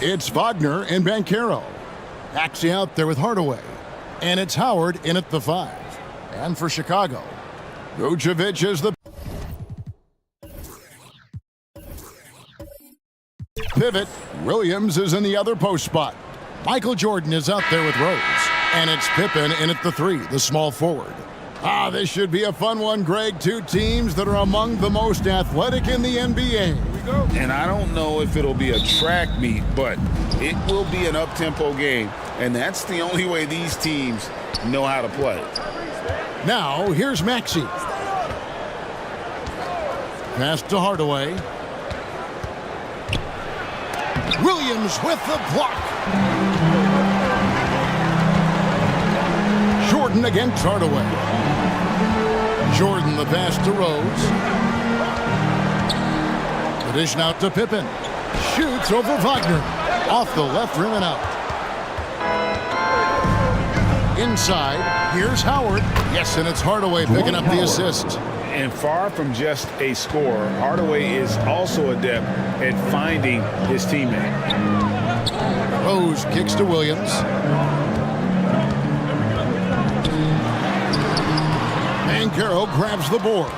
It's Wagner and Banchero. Axie out there with Hardaway. And it's Howard in at the 5. And for Chicago, Vucevic is the pivot. Williams is in the other post spot. Michael Jordan is out there with Rose. And it's Pippen in at the 3, the small forward. This should be a fun one, Greg. Two teams that are among the most athletic in the NBA. Here we go. And I don't know if it'll be a track meet, but it will be an up-tempo game. And that's the only way these teams know how to play. Now, here's Maxey. Pass to Hardaway. Williams with the block. Jordan against Hardaway. Jordan the pass to Rose. The dish out to Pippen. Shoots over Wagner. Off the left rim and out. Inside, here's Howard. Yes, and it's Hardaway picking up the assist. And far from just a scorer, Hardaway is also adept at finding his teammate. Rose kicks to Williams. Banchero grabs the board.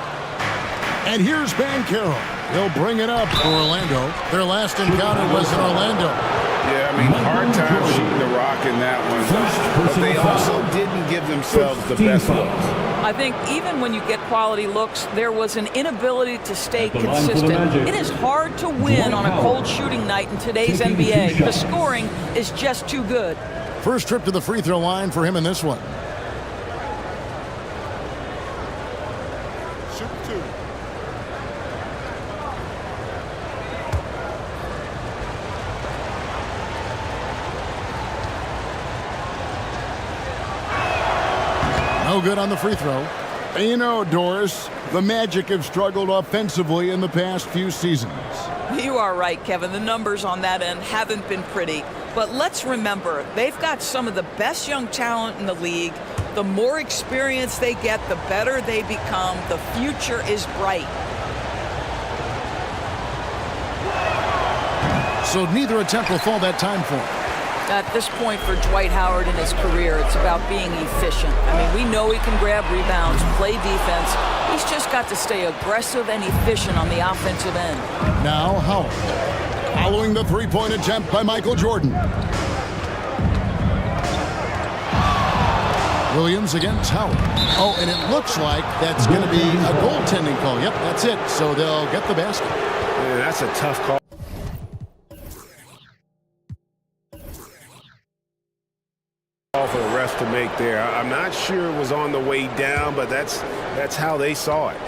And here's Banchero. He'll bring it up for Orlando. Their last encounter was in Orlando. Yeah, I mean, hard time shooting the rock in that one. But they also didn't give themselves the best looks. I think even when you get quality looks, there was an inability to stay consistent. It is hard to win on a cold shooting night in today's NBA. The scoring is just too good. First trip to the free throw line for him in this one. No good on the free throw. And you know, Doris, the Magic have struggled offensively in the past few seasons. You are right, Kevin. The numbers on that end haven't been pretty. But let's remember, they've got some of the best young talent in the league. The more experience they get, the better they become. The future is bright. So neither attempt will fall that time for him. At this point for Dwight Howard in his career, it's about being efficient. I mean, we know he can grab rebounds, play defense. He's just got to stay aggressive and efficient on the offensive end. Now Howard, following the three-point attempt by Michael Jordan. Williams against Howard. Oh, and it looks like that's going to be a goaltending call. Yep, that's it. So they'll get the basket. Yeah, that's a tough call. For the refs to make there. I'm not sure it was on the way down, but that's how they saw it.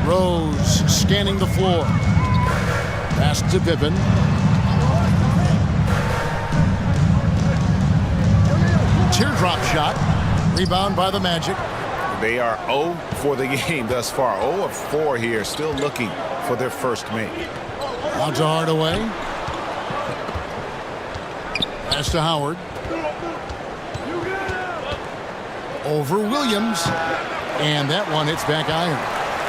Rose scanning the floor. Pass to Pippen. Teardrop shot. Rebound by the Magic. They are 0 for the game thus far. 0 of 4 here, still looking for their first make. Out to Hardaway. Pass to Howard. Over Williams. And that one hits back iron.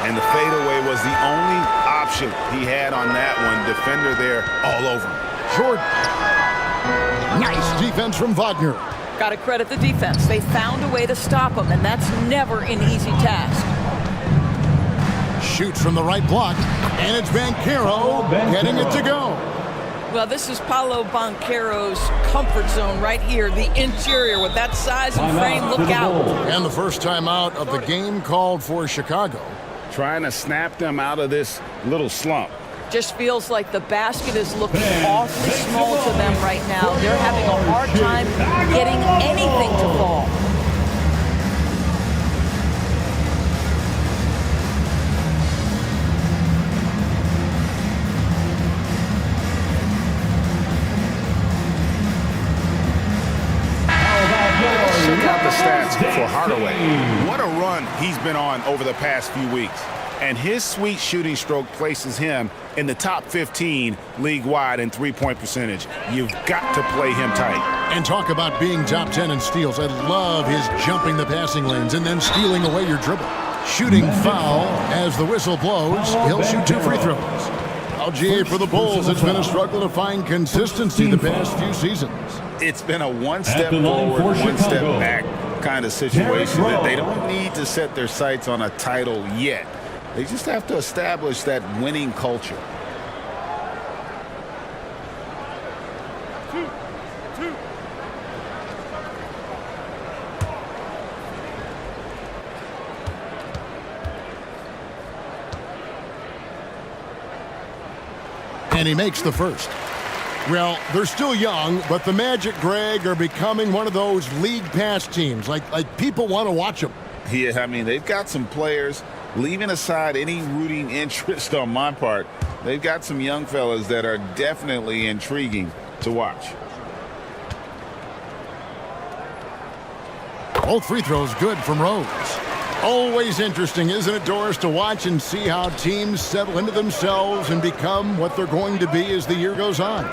And the fadeaway was the only option he had on that one. Defender there all over him. Jordan. Nice defense from Wagner. Got to credit the defense. They found a way to stop him, and that's never an easy task. Shoots from the right block. And it's Banchero getting it to go. Well, this is Paolo Banchero's comfort zone right here. The interior with that size and frame. Look out. And the first time out of the game called for Chicago. Trying to snap them out of this little slump. Just feels like the basket is looking awfully small to them right now. They're having a hard time getting anything to fall. Check out the stats for Hardaway. What a run he's been on over the past few weeks. And his sweet shooting stroke places him in the top 15 league-wide in three-point percentage. You've got to play him tight. And talk about being top 10 in steals. I love his jumping the passing lanes and then stealing away your dribble. Shooting foul as the whistle blows. He'll shoot 2 free throws. Well, GA, for the Bulls, it's been a struggle to find consistency the past few seasons. It's been a one step forward, one step back kind of situation that they don't need to set their sights on a title yet. They just have to establish that winning culture. And he makes the first. Well, they're still young, but the Magic, Greg, are becoming one of those league pass teams. Like people want to watch them. Yeah, I mean, they've got some players, leaving aside any rooting interest on my part, they've got some young fellas that are definitely intriguing to watch. Both free throws good from Rose. Always interesting, isn't it, Doris, to watch and see how teams settle into themselves and become what they're going to be as the year goes on.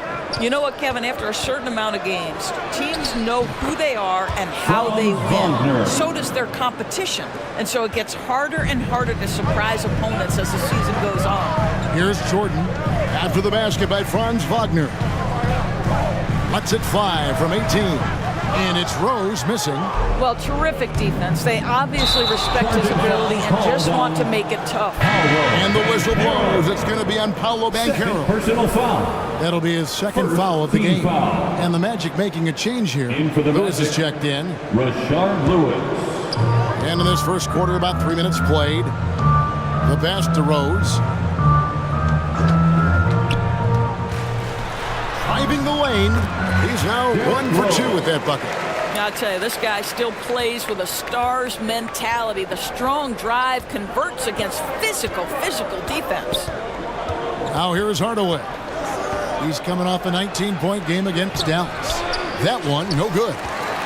You know what, Kevin? After a certain amount of games, teams know who they are and how they win. So does their competition. And so it gets harder and harder to surprise opponents as the season goes on. Here's Jordan after the basket by Franz Wagner. Lets it fly from 18. And it's Rose missing. Well, terrific defense. They obviously respect his ability and just want to make it tough. And the whistle blows. It's going to be on Paolo Banchero. Personal foul. That'll be his second foul of the game. Foul. And the Magic making a change here. Lewis is checked in. Rashard Lewis. And in this first quarter, about 3 minutes played. The pass to Rose. Driving the lane. He's now 1 for 2 with that bucket. I'll tell you, this guy still plays with a Stars mentality. The strong drive converts against physical defense. Now here is Hardaway. He's coming off a 19-point game against Dallas. That one, no good.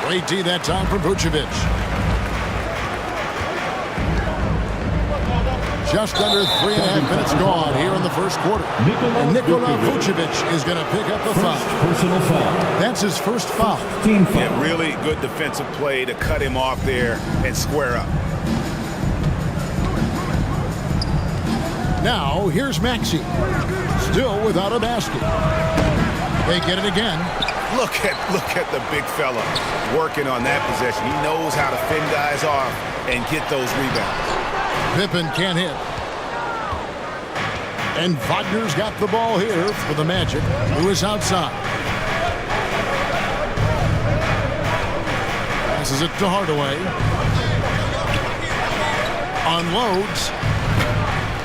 Great D that time from Vucevic. Just under 3.5 minutes gone here in the first quarter. And Nikola Vucevic is going to pick up the foul. Personal foul. That's his first foul. Team foul. Yeah, really good defensive play to cut him off there and square up. Now here's Maxey. Still without a basket. They get it again. Look at the big fella working on that possession. He knows how to fend guys off and get those rebounds. Pippen can't hit. And Wagner's got the ball here for the Magic, who is outside. Passes it to Hardaway. Unloads.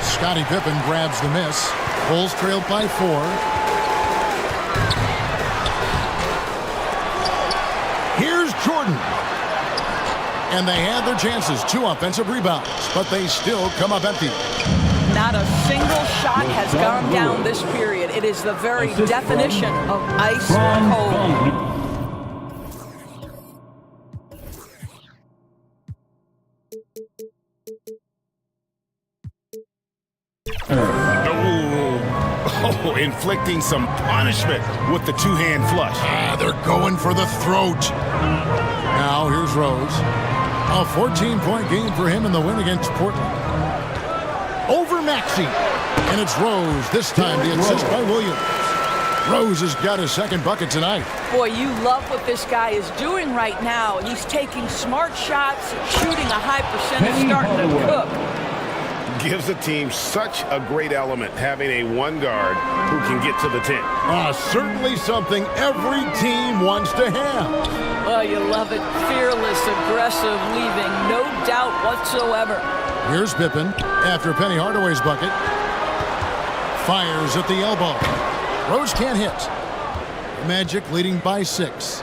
Scottie Pippen grabs the miss. Bulls trailed by 4. Here's Jordan. And they had their chances. 2 offensive rebounds, but they still come up empty. Not a single shot has gone down this period. It is the very definition of ice cold. Oh, inflicting some punishment with the two-hand flush. They're going for the throat. Now here's Rose. A 14-point game for him in the win against Portland. Over Maxey. And it's Rose. This time the assist by Williams. Rose has got his second bucket tonight. Boy, you love what this guy is doing right now. He's taking smart shots, shooting a high percentage, starting to cook. Gives the team such a great element having a one guard who can get to the 10. Certainly something every team wants to have. Well, you love it. Fearless, aggressive, leaving no doubt whatsoever. Here's Pippen after Penny Hardaway's bucket. Fires at the elbow. Rose can't hit. The Magic leading by 6.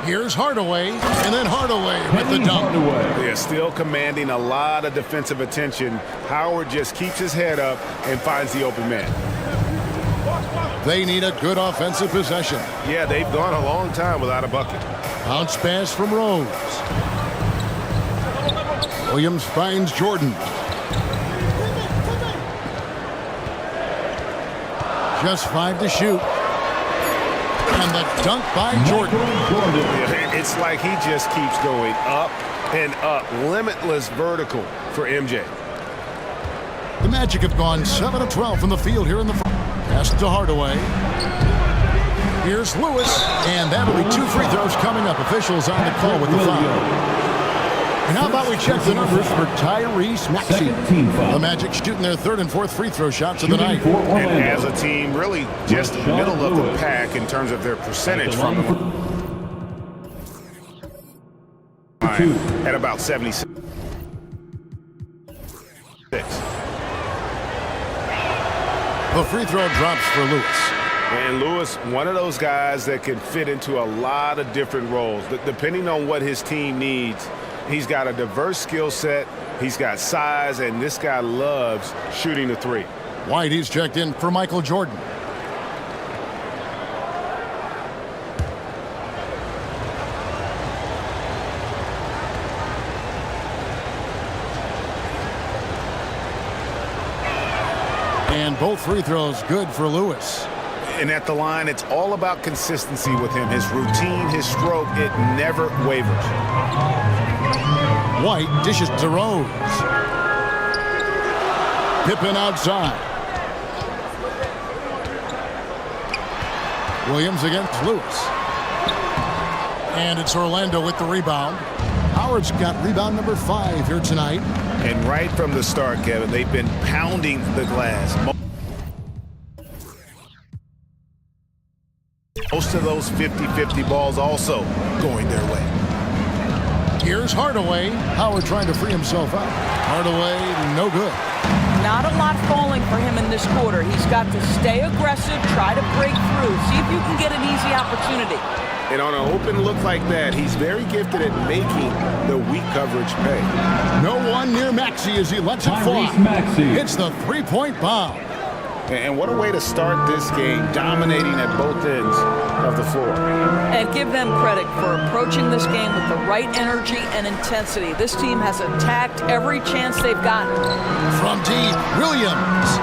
Here's Hardaway, and then Hardaway with the dunk. They're still commanding a lot of defensive attention. Howard just keeps his head up and finds the open man. They need a good offensive possession. Yeah, they've gone a long time without a bucket. Bounce pass from Rose. Williams finds Jordan. Just 5 to shoot. And the dunk by Jordan. It's like he just keeps going up and up. Limitless vertical for MJ. The Magic have gone 7 of 12 from the field here in the front. Pass to Hardaway. Here's Lewis, and that'll be 2 free throws coming up. Officials on the call with the foul. And how about we check the numbers for Tyrese Maxey? The Magic shooting their 3rd and 4th free throw shots of the night. And as a team, really just middle of the pack in terms of their percentage from at about 76. The free throw drops for Lewis. And Lewis, one of those guys that can fit into a lot of different roles. Depending on what his team needs, he's got a diverse skill set, he's got size, and this guy loves shooting the 3. White, he's checked in for Michael Jordan. And both free throws good for Lewis. And at the line, it's all about consistency with him. His routine, his stroke, it never wavers. White dishes to Rose. Pippen outside. Williams against Lewis. And it's Orlando with the rebound. Howard's got rebound number 5 here tonight. And right from the start, Kevin, they've been pounding the glass. Most of those 50-50 balls also going their way. Here's Hardaway. Howard trying to free himself up. Hardaway, no good. Not a lot falling for him in this quarter. He's got to stay aggressive, try to break through, see if you can get an easy opportunity. And on an open look like that, he's very gifted at making the weak coverage pay. No one near Maxey as he lets it fly. It's the 3-point bomb. And what a way to start this game, dominating at both ends of the floor. And give them credit for approaching this game with the right energy and intensity. This team has attacked every chance they've gotten. From deep, Williams.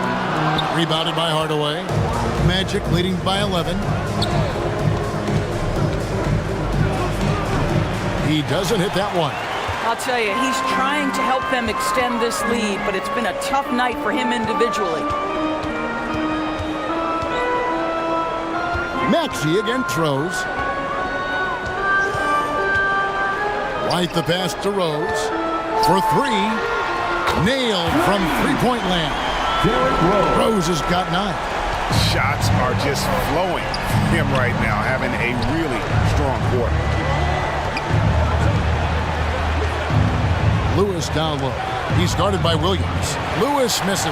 Rebounded by Hardaway. Magic leading by 11. He doesn't hit that one. I'll tell you, he's trying to help them extend this lead, but it's been a tough night for him individually. Maxey again throws. White the pass to Rose. For 3. Nailed from 3-point land. Rose has got 9. Shots are just flowing from him right now, having a really strong quarter. Lewis down low. He's guarded by Williams. Lewis misses.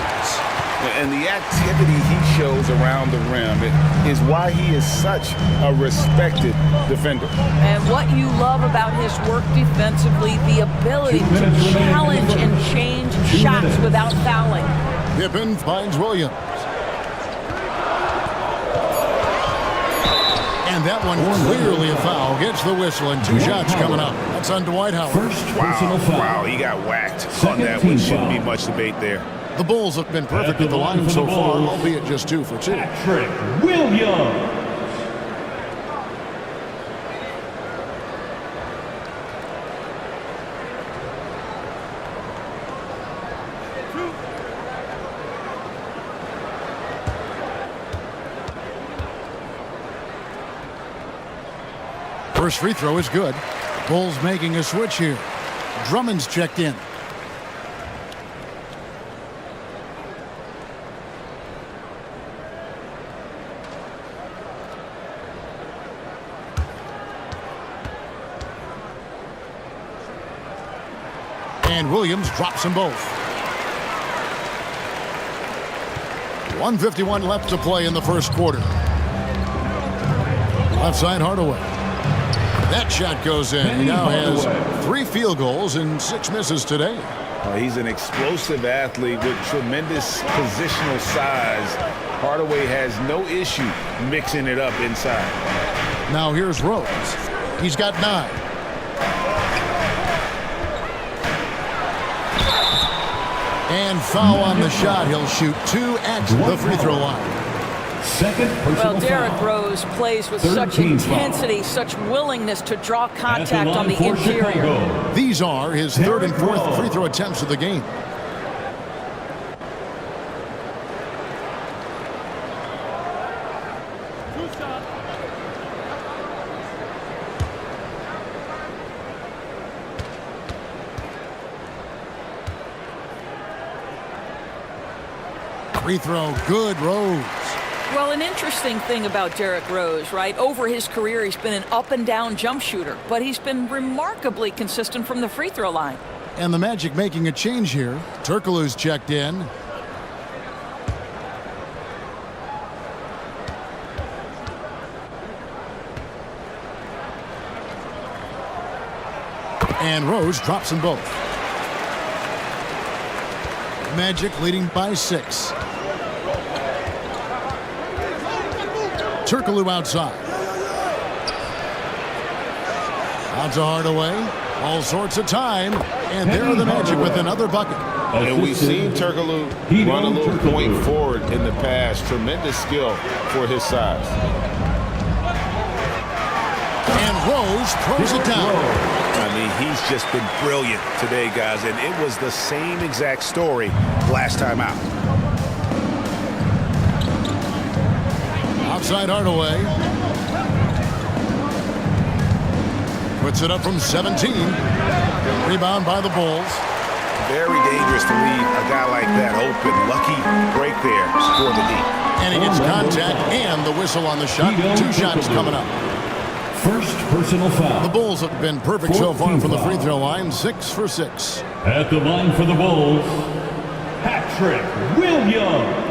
And the activity he shows around the rim is why he is such a respected defender. And what you love about his work defensively, the ability to challenge and change shots without fouling. Pippen finds Williams. And that one clearly a foul. Gets the whistle and 2 shots coming up. That's on Dwight Howard. Wow, he got whacked on that one. Shouldn't be much debate there. The Bulls have been perfect at the line so far, albeit just 2 for 2. Patrick Williams. First free throw is good. Bulls making a switch here. Drummond's checked in. And Williams drops them both. 1:51 left to play in the first quarter. Left side Hardaway. That shot goes in. He now has 3 field goals and 6 misses today. He's an explosive athlete with tremendous positional size. Hardaway has no issue mixing it up inside. Now here's Rose. He's got 9. And foul on the shot. He'll shoot 2 at the free throw line. Well, Derrick Rose plays with such intensity, such willingness to draw contact on the interior. These are his 3rd and 4th free throw attempts of the game. Free throw, good, Rose. Well, an interesting thing about Derrick Rose, right? Over his career, he's been an up-and-down jump shooter, but he's been remarkably consistent from the free throw line. And the Magic making a change here. Turkoglu's checked in. And Rose drops them both. Magic leading by 6. Turkoglu outside. Out to Hardaway. All sorts of time. And there are the Magic with another bucket. And we've seen Turkoglu run a little point forward in the past. Tremendous skill for his size. And Rose throws it down. I mean, he's just been brilliant today, guys. And it was the same exact story last time out. Outside Hardaway. Puts it up from 17. Rebound by the Bulls. Very dangerous to leave a guy like that open. Lucky break there for the D. And he gets contact and the whistle on the shot. 2 shots coming up. First personal foul. The Bulls have been perfect so far from the free throw line. 6 for 6. At the line for the Bulls, Patrick Williams.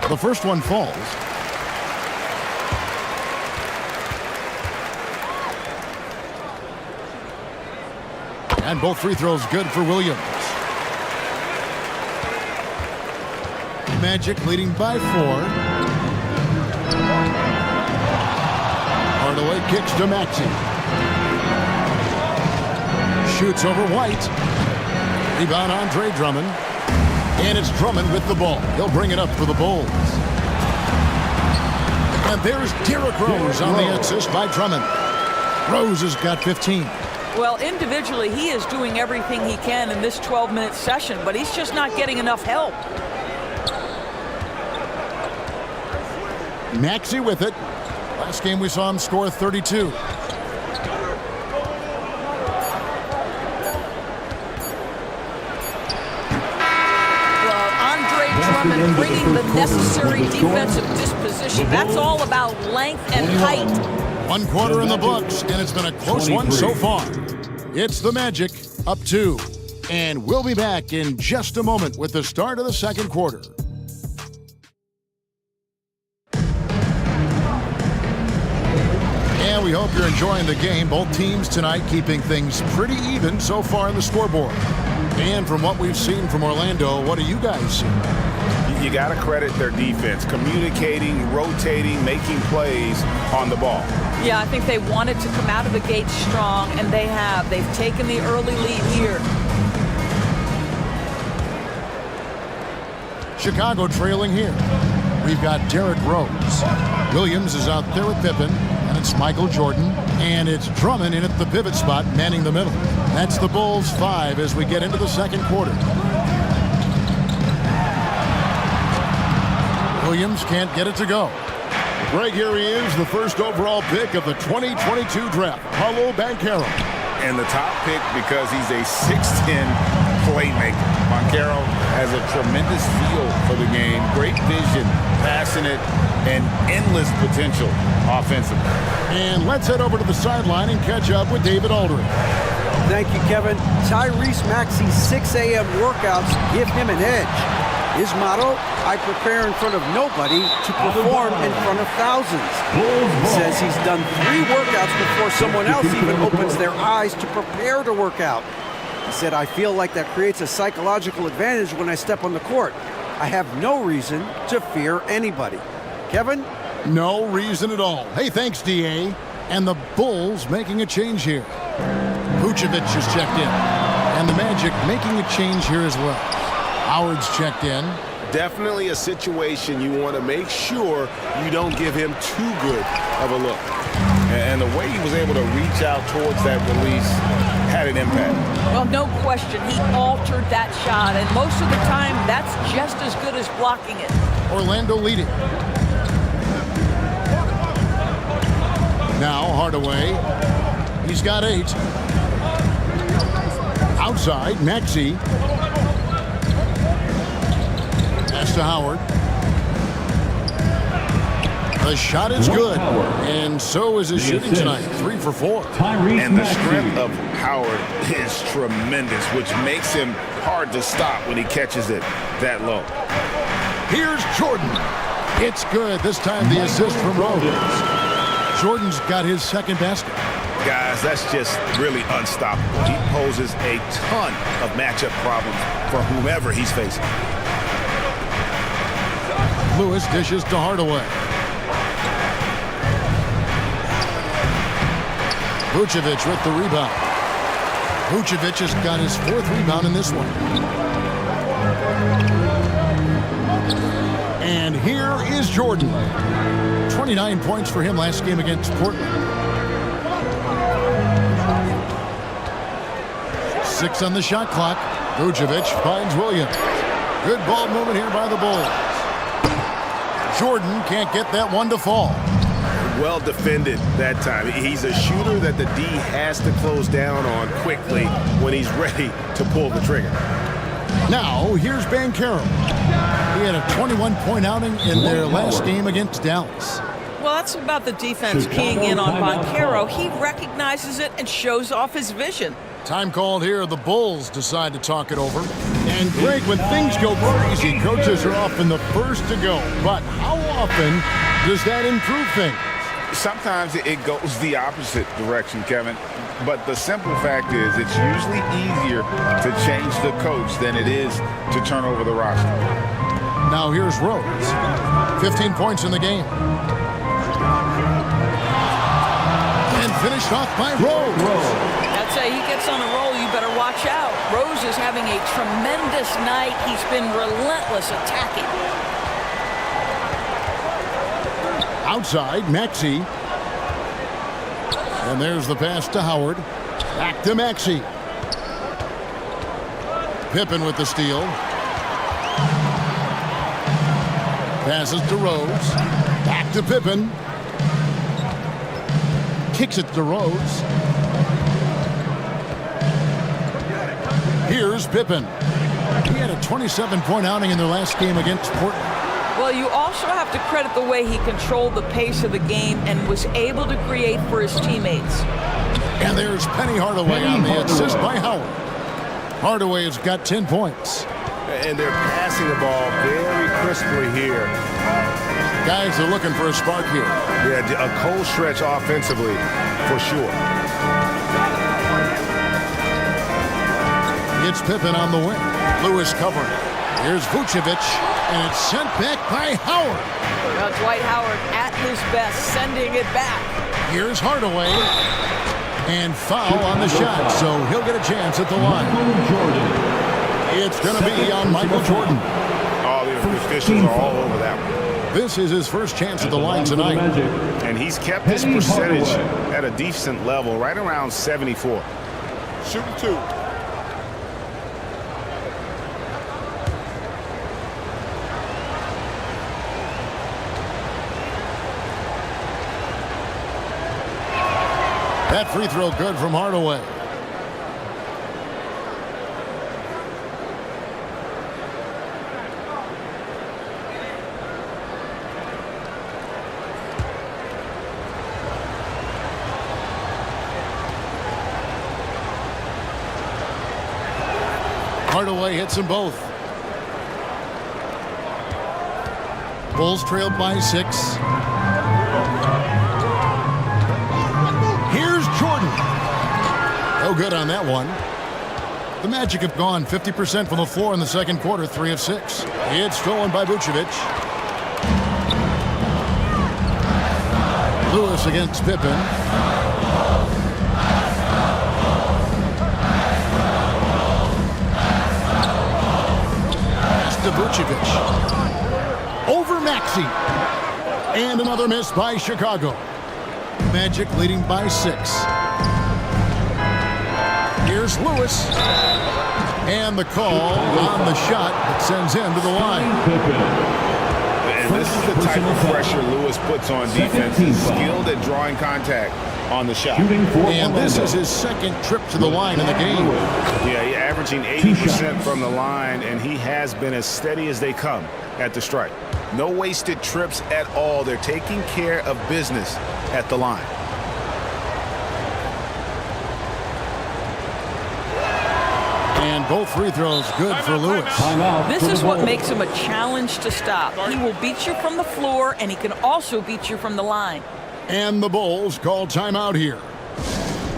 The first one falls. And both free throws good for Williams. Magic leading by 4. Hardaway kicks to Maxey. Shoots over White. Rebound Andre Drummond. And it's Drummond with the ball. He'll bring it up for the Bulls. And there's Derrick Rose on the assist by Drummond. Rose has got 15. Well, individually, he is doing everything he can in this 12-minute session, but he's just not getting enough help. Maxey with it. Last game we saw him score 32. Drummond bringing the necessary defensive disposition. That's all about length and height. 1 quarter in the books, and it's been a close one so far. It's the Magic up 2. And we'll be back in just a moment with the start of the second quarter. And we hope you're enjoying the game. Both teams tonight keeping things pretty even so far in the scoreboard. And from what we've seen from Orlando, what do you guys see? You got to credit their defense, communicating, rotating, making plays on the ball. Yeah, I think they wanted to come out of the gate strong, and they have. They've taken the early lead here. Chicago trailing here. We've got Derrick Rose. Williams is out there with Pippen, and it's Michael Jordan, and it's Drummond in at the pivot spot, manning the middle. That's the Bulls 5 as we get into the second quarter. Williams can't get it to go. Greg, here he is, the first overall pick of the 2022 draft, Paolo Banchero. And the top pick because he's a 6'10 playmaker. Banchero has a tremendous feel for the game, great vision, passionate, and endless potential offensively. And let's head over to the sideline and catch up with David Aldridge. Thank you, Kevin. Tyrese Maxey's 6 a.m. workouts give him an edge. His motto, I prepare in front of nobody to perform in front of thousands. He says he's done 3 workouts before someone else even opens their eyes to prepare to work out. He said, I feel like that creates a psychological advantage when I step on the court. I have no reason to fear anybody. Kevin? No reason at all. Hey, thanks, D.A. And the Bulls making a change here. Vucevic is checked in. And the Magic making a change here as well. Howard's checked in. Definitely a situation you want to make sure you don't give him too good of a look. And the way he was able to reach out towards that release had an impact. Well, no question, he altered that shot, and most of the time, that's just as good as blocking it. Orlando leading. Now Hardaway. He's got 8. Outside, Maxey. Pass to Howard. The shot is good, and so is his shooting tonight. 3 for 4. And the strength of Howard is tremendous, which makes him hard to stop when he catches it that low. Here's Jordan. It's good. This time the assist from Rose. Jordan's got his second basket. Guys, that's just really unstoppable. He poses a ton of matchup problems for whomever he's facing. Lewis dishes to Hardaway. Vucevic with the rebound. Vucevic has got his 4th rebound in this one. And here is Jordan. 29 points for him last game against Portland. 6 on the shot clock. Vucevic finds Williams. Good ball movement here by the Bulls. Jordan can't get that one to fall. Well defended that time. He's a shooter that the D has to close down on quickly when he's ready to pull the trigger. Now, here's Banchero. He had a 21-point outing in their last game against Dallas. Well, that's about the defense keying in on Banchero. He recognizes it and shows off his vision. Time called here. The Bulls decide to talk it over. And Greg, when things go crazy, coaches are often the first to go. But how often does that improve things? Sometimes it goes the opposite direction, Kevin. But the simple fact is it's usually easier to change the coach than it is to turn over the roster. Now here's Rose. 15 points in the game. And finished off by Rose. I'd say he gets on a roll, you better watch out. Rose is having a tremendous night. He's been relentless attacking. Outside, Maxey. And there's the pass to Howard. Back to Maxey. Pippen with the steal. Passes to Rose. Back to Pippen. Kicks it to Rose. Here's Pippen. He had a 27-point outing in their last game against Portland. Well, you also have to credit the way he controlled the pace of the game and was able to create for his teammates. And there's Penny Hardaway on the assist by Howard. Hardaway has got 10 points. And they're passing the ball very crisply here. Guys are looking for a spark here. Yeah, a cold stretch offensively for sure. It's Pippen on the wing. Lewis covering. Here's Vucevic, and it's sent back by Howard. Well, Dwight Howard at his best, sending it back. Here's Hardaway, and foul on the shot, so he'll get a chance at the line. It's going to be on Michael Jordan. All the officials are all over that one. This is his first chance at the line tonight. And he's kept his percentage at a decent level, right around 74. Shooting 2. That free throw good from Hardaway. Hardaway hits them both. Bulls trailed by 6. Here's Jordan. No good on that one. The Magic have gone 50% from the floor in the second quarter, 3 of 6. It's stolen by Vucevic. Lewis against Pippen. Pass to to Vucevic. Over Maxey. And another miss by Chicago. Magic leading by 6. Here's Lewis. And the call on the shot that sends him to the line. And this is the type of pressure Lewis puts on defense. He's skilled at drawing contact on the shot. And this is his second trip to the line in the game. Yeah, he's averaging 80% from the line, and he has been as steady as they come at the strike. No wasted trips at all. They're taking care of business at the line. And both free throws good for Lewis. This is what makes him a challenge to stop. He will beat you from the floor, and he can also beat you from the line. And the Bulls call timeout here.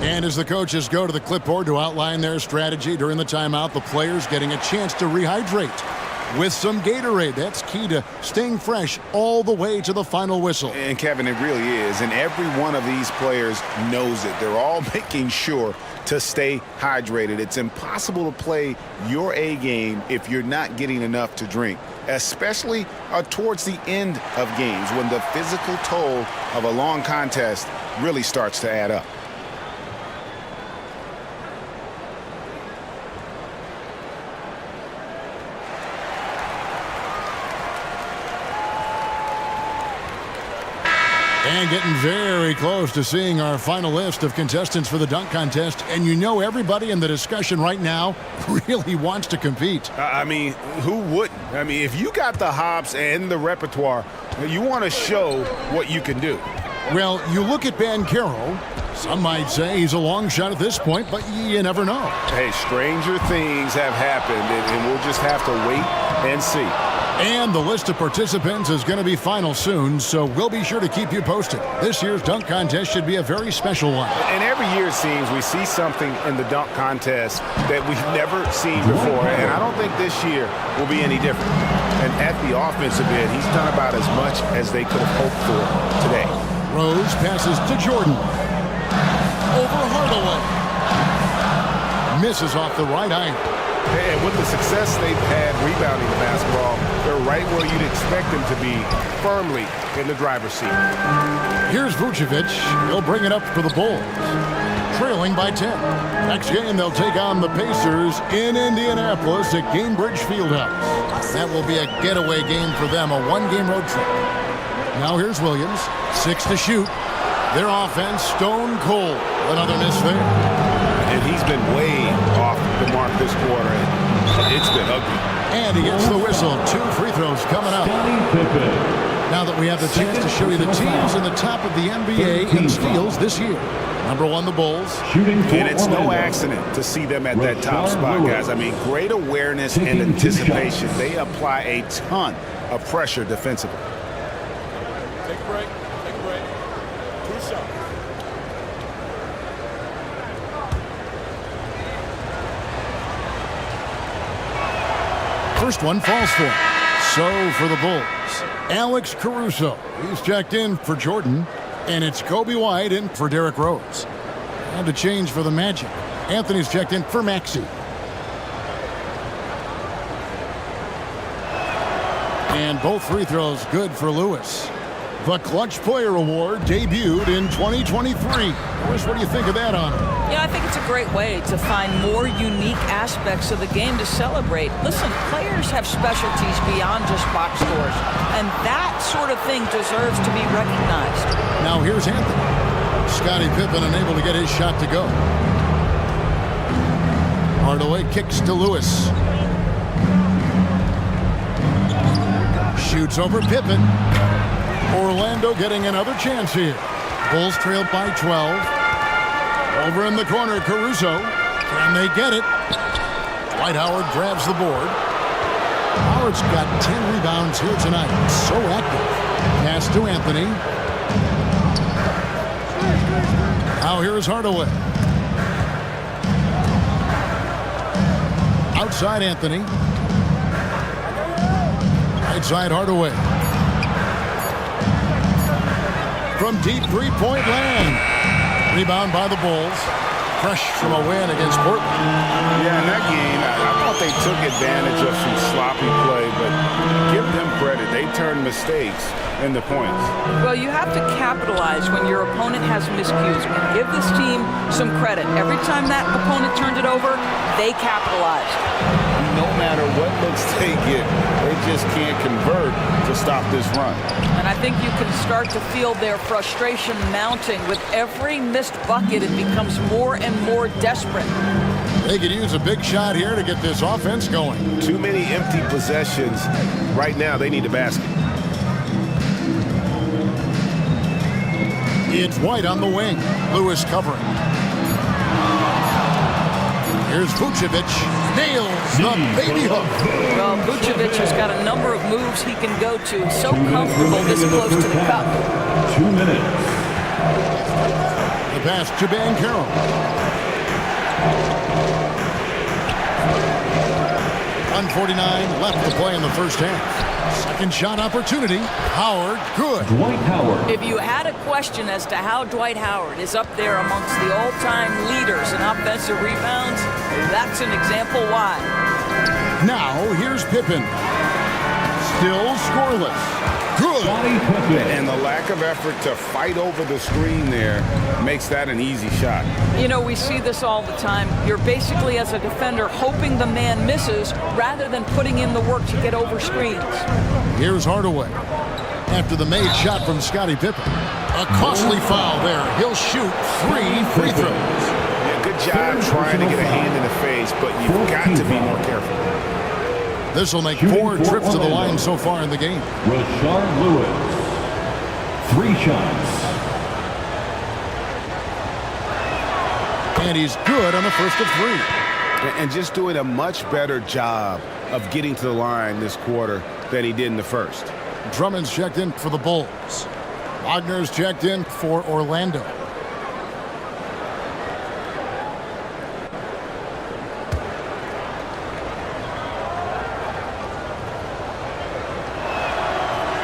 And as the coaches go to the clipboard to outline their strategy during the timeout, the players getting a chance to rehydrate with some Gatorade. That's key to staying fresh all the way to the final whistle. And Kevin, it really is. And every one of these players knows it. They're all making sure to stay hydrated. It's impossible to play your A game if you're not getting enough to drink, especially towards the end of games when the physical toll of a long contest really starts to add up. And getting very close to seeing our final list of contestants for the dunk contest. And you know everybody in the discussion right now really wants to compete. I mean, who wouldn't? I mean, if you got the hops and the repertoire, you want to show what you can do. Well, you look at Banchero. Some might say he's a long shot at this point, but you never know. Hey, stranger things have happened, and we'll just have to wait and see. And the list of participants is going to be final soon, so we'll be sure to keep you posted. This year's dunk contest should be a very special one. And every year it seems we see something in the dunk contest that we've never seen before, and I don't think this year will be any different. And at the offensive end, he's done about as much as they could have hoped for today. Rose passes to Jordan. Over Hardaway. Misses off the right eye. And with the success they've had rebounding the basketball, they're right where you'd expect them to be, firmly in the driver's seat. Here's Vucevic. He'll bring it up for the Bulls. Trailing by 10. Next game, they'll take on the Pacers in Indianapolis at Gainbridge Fieldhouse. That will be a getaway game for them, a one-game road trip. Now here's Williams. 6 to shoot. Their offense stone cold. Another miss there. And he's been way off the mark this quarter, and it's been ugly. And he gets the whistle. 2 free throws coming up. Now that we have the chance to show you the teams in the top of the NBA in steals this year. Number 1, the Bulls. And it's no accident to see them at that top spot, guys. I mean, great awareness and anticipation. They apply a ton of pressure defensively. Take a break. Take a break. 2 shots. First one falls for him. So for the Bulls, Alex Caruso. He's checked in for Jordan. And it's Kobe White in for Derrick Rose. And a change for the Magic. Anthony's checked in for Maxey. And both free throws good for Lewis. The Clutch Player Award debuted in 2023. Lewis, what do you think of that honor? Yeah, I think it's a great way to find more unique aspects of the game to celebrate. Listen, players have specialties beyond just box scores, and that sort of thing deserves to be recognized. Now here's Anthony. Scottie Pippen unable to get his shot to go. Hardaway kicks to Lewis. Shoots over Pippen. Orlando getting another chance here. Bulls trail by 12. Over in the corner, Caruso. Can they get it? Dwight Howard grabs the board. Howard's got 10 rebounds here tonight. So active. Pass to Anthony. Now here is Hardaway. Outside Anthony. Right side Hardaway. From deep three-point land. Rebound by the Bulls. Fresh from a win against Portland. Yeah, in that game, I thought they took advantage of some sloppy play, but credit. They turn mistakes into points. Well, you have to capitalize when your opponent has miscues. And give this team some credit. Every time that opponent turned it over, they capitalized. No matter what looks they get, they just can't convert to stop this run. And I think you can start to feel their frustration mounting. With every missed bucket, it becomes more and more desperate. They could use a big shot here to get this offense going. Too many empty possessions. Right now, they need a basket. It's White on the wing. Lewis covering. Here's Vucevic. Nails the baby hook. Well, Vucevic has got a number of moves he can go to. So comfortable this close to the cup. 2 minutes. The pass to Banchero. 1:49 left to play in the first half. Second shot opportunity. Howard, good. Dwight Howard. If you had a question as to how Dwight Howard is up there amongst the all-time leaders in offensive rebounds, that's an example why. Now, here's Pippen. Still scoreless. Good. And the lack of effort to fight over the screen there makes that an easy shot. You know, we see this all the time. You're basically, as a defender, hoping the man misses rather than putting in the work to get over screens. Here's Hardaway. After the made shot from Scottie Pippen. A costly foul there. He'll shoot 3 free throws. Yeah, good job trying to get a hand in the face, but you've got to be more careful. This will make 4 trips to the line so far in the game. Rashard Lewis. 3 shots. And he's good on the first of 3. And just doing a much better job of getting to the line this quarter than he did in the first. Drummond's checked in for the Bulls. Wagner's checked in for Orlando.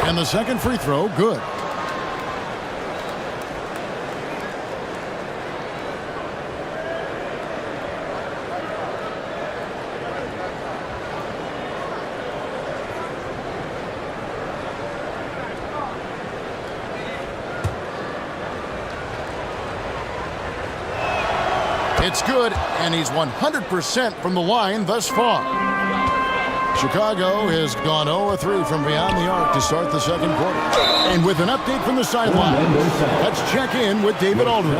And the second free throw, good. It's good, and he's 100% from the line thus far. Chicago has gone 0-3 from beyond the arc to start the second quarter. And with an update from the sideline, let's check in with David Aldridge.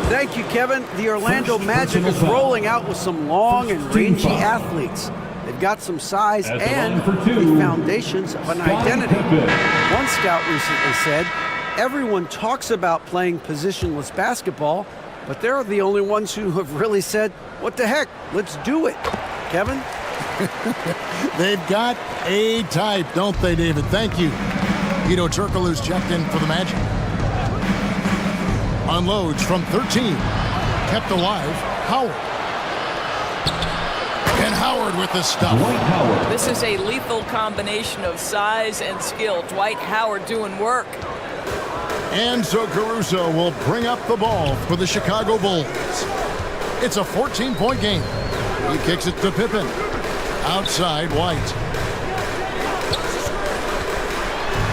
Thank you, Kevin. The Orlando Magic is rolling out with some long and rangy athletes. They've got some size and the foundations of an identity. One scout recently said, everyone talks about playing positionless basketball, but they're the only ones who have really said, what the heck, let's do it. Kevin? They've got a type, don't they, David? Thank you. Hedo Turkoglu's checked in for the Magic. Unloads from 13. Kept alive, Howard. And Howard with the stuff. This is a lethal combination of size and skill. Dwight Howard doing work. And so Caruso will bring up the ball for the Chicago Bulls. It's a 14-point game. He kicks it to Pippen. Outside, White.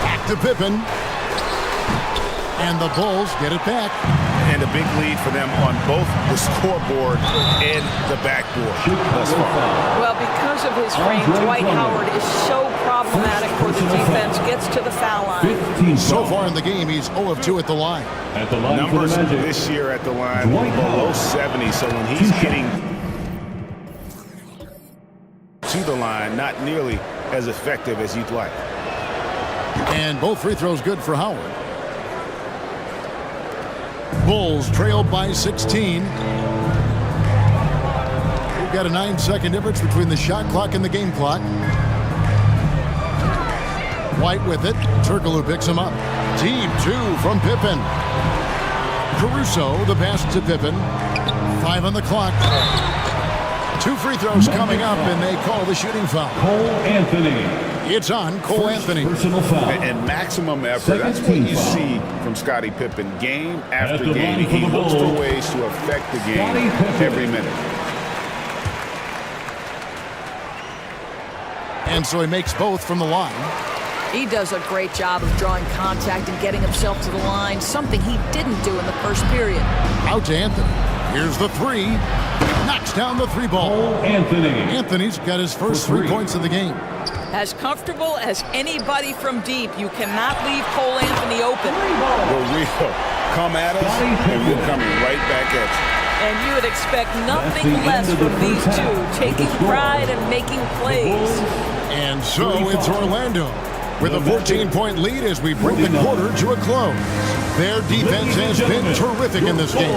Back to Pippen. And the Bulls get it back. And a big lead for them on both the scoreboard and the backboard thus far. Well, because of his frame, Dwight Howard is so problematic for the defense. Gets to the foul line. So far in the game, he's 0 of 2 at the line. At the line Numbers for the Magic. this year at the line below 70, so when he's getting to the line, not nearly as effective as you'd like. And both free throws good for Howard. Bulls trail by 16. We've got a 9-second difference between the shot clock and the game clock. White with it. Turkoglu picks him up. Deep 2 from Pippen. Caruso, the pass to Pippen. 5 on the clock. 2 free throws coming up, and they call the shooting foul. Cole Anthony. It's on Cole Anthony. Personal foul. And maximum effort. That's what you see from Scottie Pippen game after the game. line for He the looks for Bulls, ways to affect the game Scottie Pippen. every minute. And so he makes both from the line. He does a great job of drawing contact and getting himself to the line, something he didn't do in the first period. Out to Anthony. Here's the three. Knocks down the three ball. Anthony. Anthony's got his first 3 points of the game. As comfortable as anybody from deep, you cannot leave Cole Anthony open. We're real. Come at us, and we're coming right back at you. And you would expect nothing less from these two, taking pride and making plays. And so it's Orlando with a 14-point lead as we bring the quarter to a close. Their defense has been terrific in this game.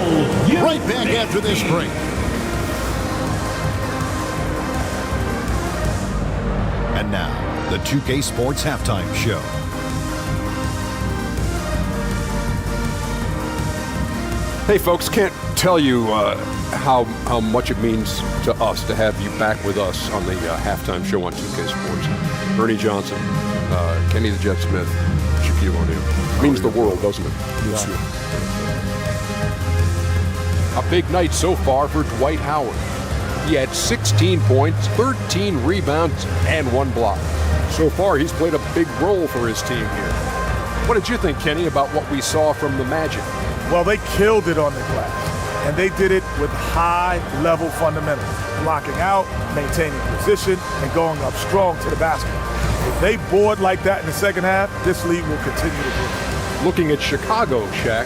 Right back after this break. And now, the 2K Sports Halftime Show. Hey folks, can't tell you how much it means to us to have you back with us on the halftime show on 2K Sports. Ernie Johnson, Kenny the Jet Smith, Shaquille O'Neal. Means the world, doesn't it? Yes, sir. A big night so far for Dwight Howard. He had 16 points, 13 rebounds, and 1 block. So far, he's played a big role for his team here. What did you think, Kenny, about what we saw from the Magic? Well, they killed it on the glass, and they did it with high-level fundamentals, blocking out, maintaining position, and going up strong to the basket. If they board like that in the second half, this league will continue to grow. Looking at Chicago, Shaq,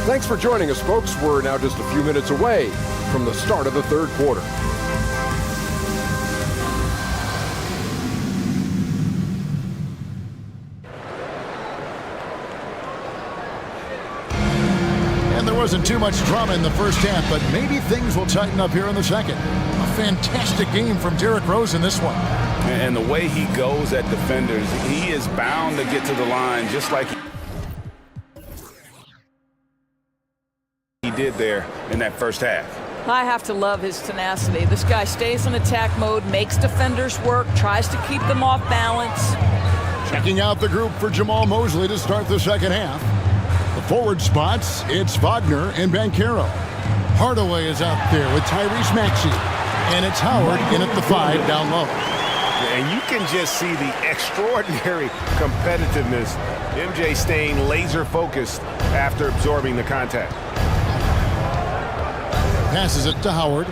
thanks for joining us, folks. We're now just a few minutes away from the start of the third quarter. And there wasn't too much drama in the first half, but maybe things will tighten up here in the second. A fantastic game from Derrick Rose in this one. And the way he goes at defenders, he is bound to get to the line just like he did there in that first half. I have to love his tenacity. This guy stays in attack mode, makes defenders work, tries to keep them off balance. Checking out the group for Jamal Mosley to start the second half. The forward spots, it's Wagner and Banchero. Hardaway is out there with Tyrese Maxey. And it's Howard in at the 5 down low. And you can just see the extraordinary competitiveness. MJ staying laser focused after absorbing the contact. Passes it to Howard.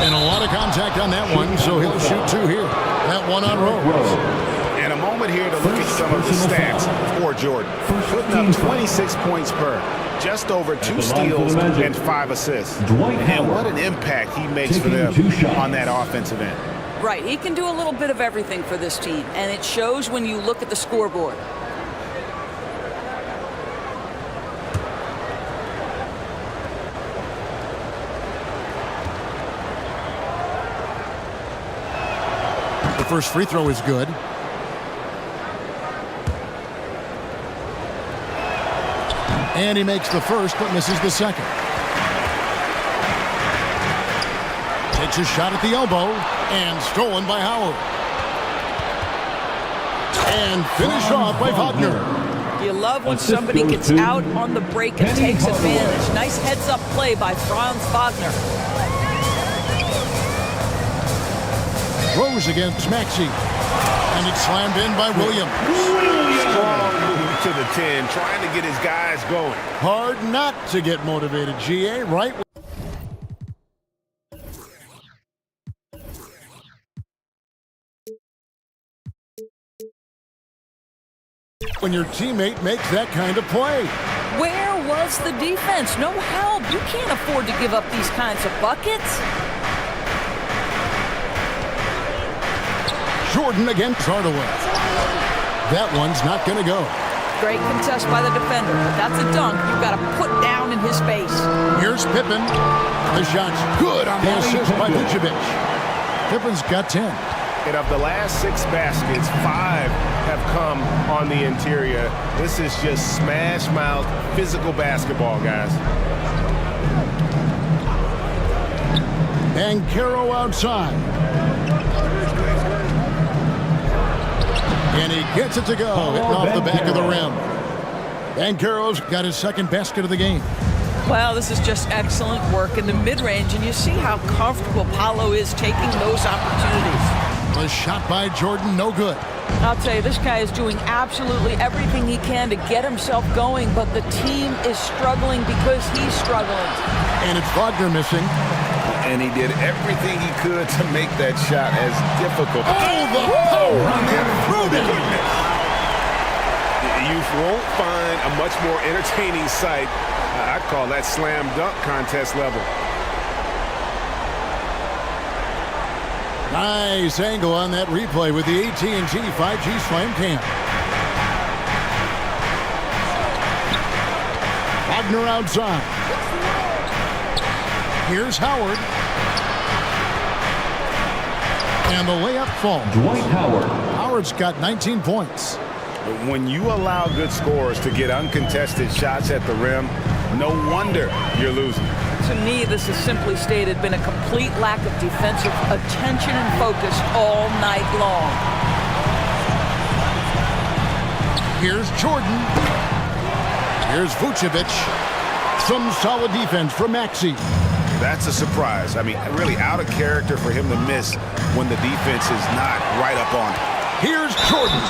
And a lot of contact on that one, so he'll shoot 2 here. That one on Rose. And a moment here to look at some of the stats for Jordan. Putting up 26 points per, just over 2 steals and 5 assists. And what an impact he makes for them on that offensive end. Right, he can do a little bit of everything for this team, and it shows when you look at the scoreboard. The first free throw is good. And he makes the first, but misses the second. Takes a shot at the elbow, and stolen by Howard. And finished off by Wagner. You love when somebody gets out on the break and takes advantage. Nice heads-up play by Franz Wagner. Rose against Maxey. And it's slammed in by Williams. Strong move to the 10, trying to get his guys going. Hard not to get motivated, GA, right? When your teammate makes that kind of play. Where was the defense? No help. You can't afford to give up these kinds of buckets. Jordan against Hardaway. That one's not going to go. Great contest by the defender, but that's a dunk you've got to put down in his face. Here's Pippen. The shot's good on the assist by Vucevic. Pippen's got 10. And of the last 6 baskets, 5 have come on the interior. This is just smash mouth physical basketball, guys. Banchero outside. And he gets it to go, hitting off the back of the rim. Banchero's got his second basket of the game. Well, this is just excellent work in the mid-range, and you see how comfortable Paolo is taking those opportunities. The shot by Jordan, no good. I'll tell you, this guy is doing absolutely everything he can to get himself going, but the team is struggling because he's struggling. And it's Wagner missing. And he did everything he could to make that shot as difficult. Oh, the power on that throw down. You won't find a much more entertaining sight. I'd call that slam dunk contest level. Nice angle on that replay with the AT&T 5G Slam Cam. Wagner outside. Here's Howard. And the layup falls. Dwight Howard. Howard's got 19 points. When you allow good scorers to get uncontested shots at the rim, no wonder you're losing. To me, this has simply stated been a complete lack of defensive attention and focus all night long. Here's Jordan. Here's Vucevic. Some solid defense from Maxey. That's a surprise. I mean, really out of character for him to miss when the defense is not right up on it. Here's Jordan.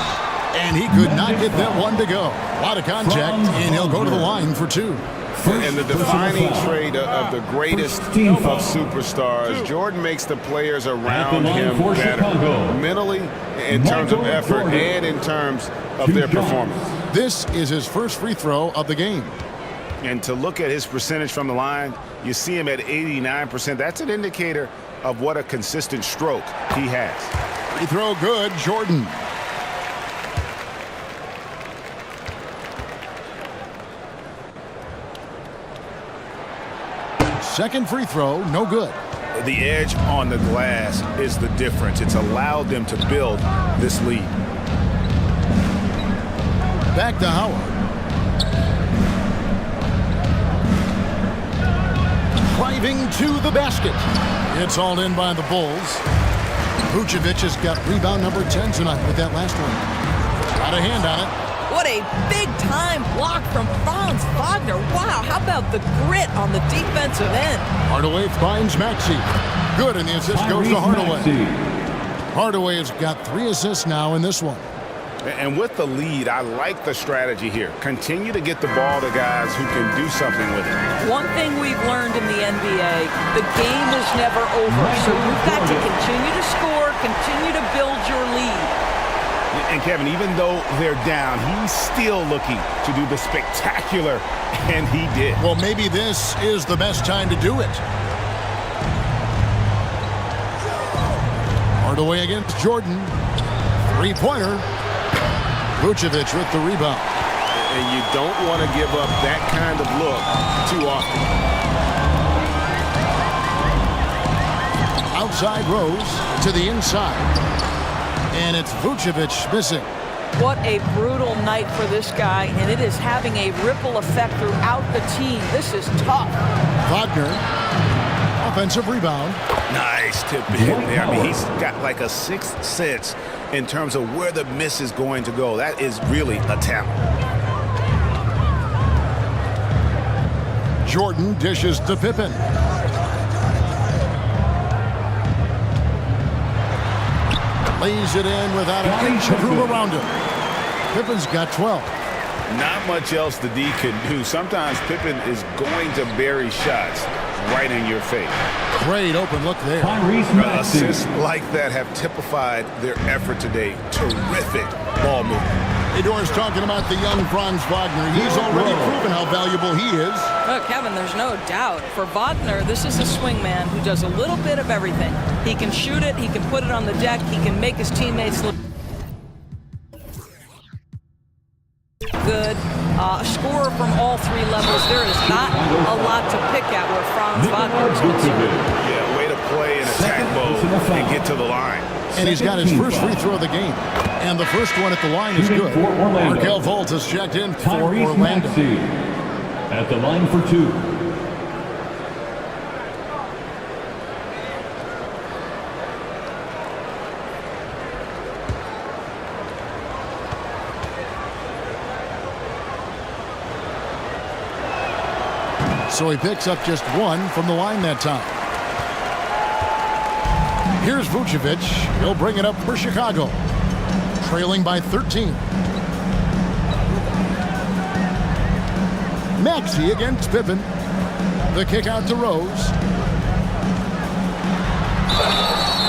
And he could not get that one to go. A lot of contact, and he'll go to the line for two. And the defining trait of the greatest of superstars, Jordan makes the players around him better, mentally, in terms of effort, and in terms of their performance. This is his first free throw of the game. And to look at his percentage from the line, you see him at 89%. That's an indicator of what a consistent stroke he has. Free throw good, Jordan. Second free throw, no good. The edge on the glass is the difference. It's allowed them to build this lead. Back to Howard. Driving to the basket. It's all in by the Bulls. Vucevic has got rebound number 10 tonight with that last one. Got a hand on it. What a big-time block from Franz Wagner. Wow, how about the grit on the defensive end? Hardaway finds Maxey. Good, and the assist goes to Hardaway. Hardaway has got 3 assists now in this one. And with the lead, I like the strategy here. Continue to get the ball to guys who can do something with it. One thing we've learned in the NBA, the game is never over. So you've got to continue to score, continue to build your lead. And Kevin, even though they're down, he's still looking to do the spectacular, and he did. Well, maybe this is the best time to do it. Hardaway against Jordan. Three-pointer. Vucevic with the rebound. And you don't want to give up that kind of look too often. Outside Rose to the inside. And it's Vucevic missing. What a brutal night for this guy, and it is having a ripple effect throughout the team. This is tough. Wagner, offensive rebound. Nice tip in there. I mean, he's got like a sixth sense in terms of where the miss is going to go. That is really a talent. Jordan dishes to Pippen. Lays it in without an inch of room around him. Pippen's got 12. Not much else the D can do. Sometimes Pippen is going to bury shots right in your face. Great open look there. Assists like that have typified their effort today. Terrific ball movement. Ador's talking about the young Franz Wagner. He's already proven how valuable he is. Oh, Kevin, there's no doubt. For Wagner, this is a swing man who does a little bit of everything. He can shoot it, he can put it on the deck, he can make his teammates look good. Scorer from all 3 levels. There is not a lot to pick at where Franz Wagner is concerned. Yeah, way to play in attack mode and get to the line. And he's got his first free throw of the game. And the first one at the line is good. Markelle Fultz has checked in for Orlando. At the line for 2. so he picks up just 1 from the line that time. Here's Vucevic. He'll bring it up for Chicago, trailing by 13. Maxey against Pippen. The kick out to Rose.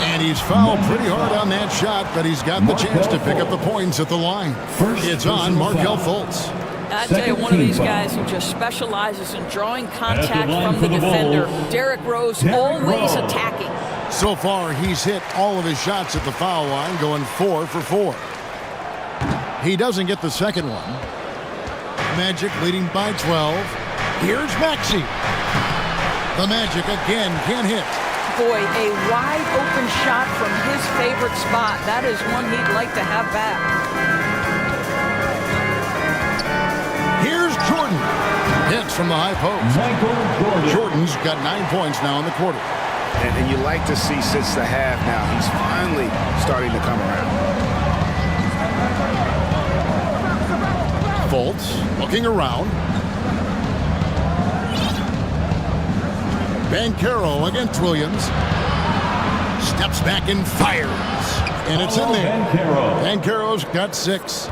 And he's fouled pretty hard on that shot, but he's got the chance to pick up the points at the line. It's on Markelle Fultz. I tell you, one of these guys who just specializes in drawing contact from the defender. Derrick Rose, always attacking. So far, he's hit all of his shots at the foul line, going 4 for 4. He doesn't get the second one. Magic leading by 12. Here's Maxey. The Magic again can't hit. Boy, a wide open shot from his favorite spot. That is one he'd like to have back. Here's Jordan. Hits from the high post. Jordan's got 9 points now in the quarter. And you like to see since the half now, he's finally starting to come around. Fultz looking around. Banchero against Williams. Steps back and fires. And it's in there. Banchero's got 6.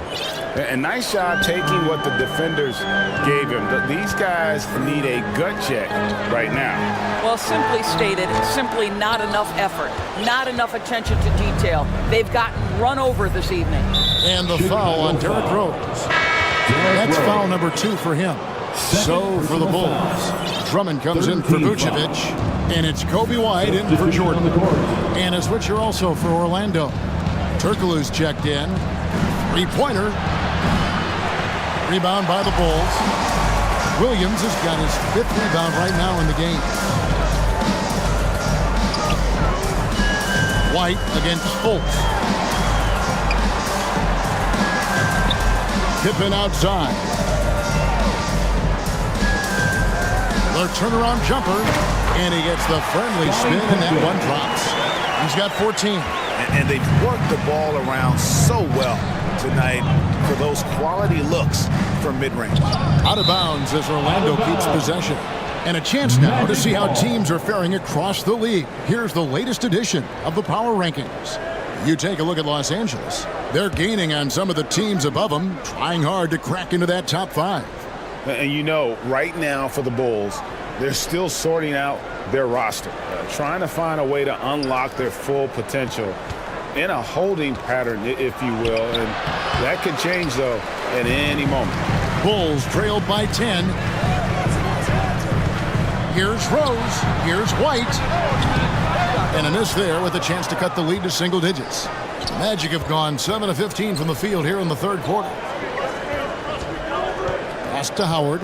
And nice job taking what the defenders gave him. These guys need a gut check right now. Well, simply stated, simply not enough effort, not enough attention to detail. They've gotten run over this evening. And the foul on Derrick Rose. That's foul number 2 for him. So for the Bulls, Drummond comes in for Vucevic, and it's Kobe White in for Jordan. And a switcher also for Orlando. Turkoglu's checked in. 3-pointer. Rebound by the Bulls. Williams has got his 5th rebound right now in the game. White against Fultz. Pippen outside. The turnaround jumper, and he gets the friendly spin, and that one drops. He's got 14. And they've worked the ball around so well tonight for those quality looks from mid-range. Out of bounds as Orlando keeps possession. And a chance now to see how teams are faring across the league. Here's the latest edition of the Power Rankings. You take a look at Los Angeles. They're gaining on some of the teams above them, trying hard to crack into that top 5. And you know, right now for the Bulls, they're still sorting out their roster, trying to find a way to unlock their full potential in a holding pattern, if you will. And that could change, though, at any moment. Bulls trailed by 10. Here's Rose. Here's White. And a miss there with a chance to cut the lead to single digits. The Magic have gone 7 of 15 from the field here in the third quarter. Pass to Howard.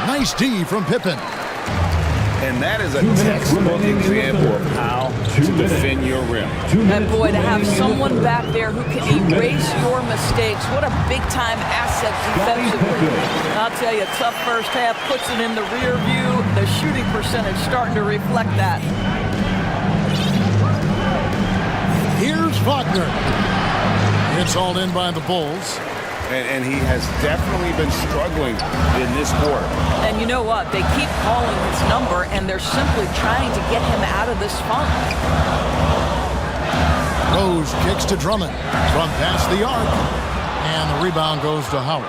Nice D from Pippen. And that is a textbook example of how to defend your rim. And boy, to have someone back there who can erase your mistakes, what a big-time asset defensively. I'll tell you, tough first half, puts it in the rear view. The shooting percentage starting to reflect that. Here's Wagner. It's hauled in by the Bulls. And he has definitely been struggling in this quarter. And you know what? They keep calling his number, and they're simply trying to get him out of this funk. Rose kicks to Drummond from past the arc. And the rebound goes to Howard.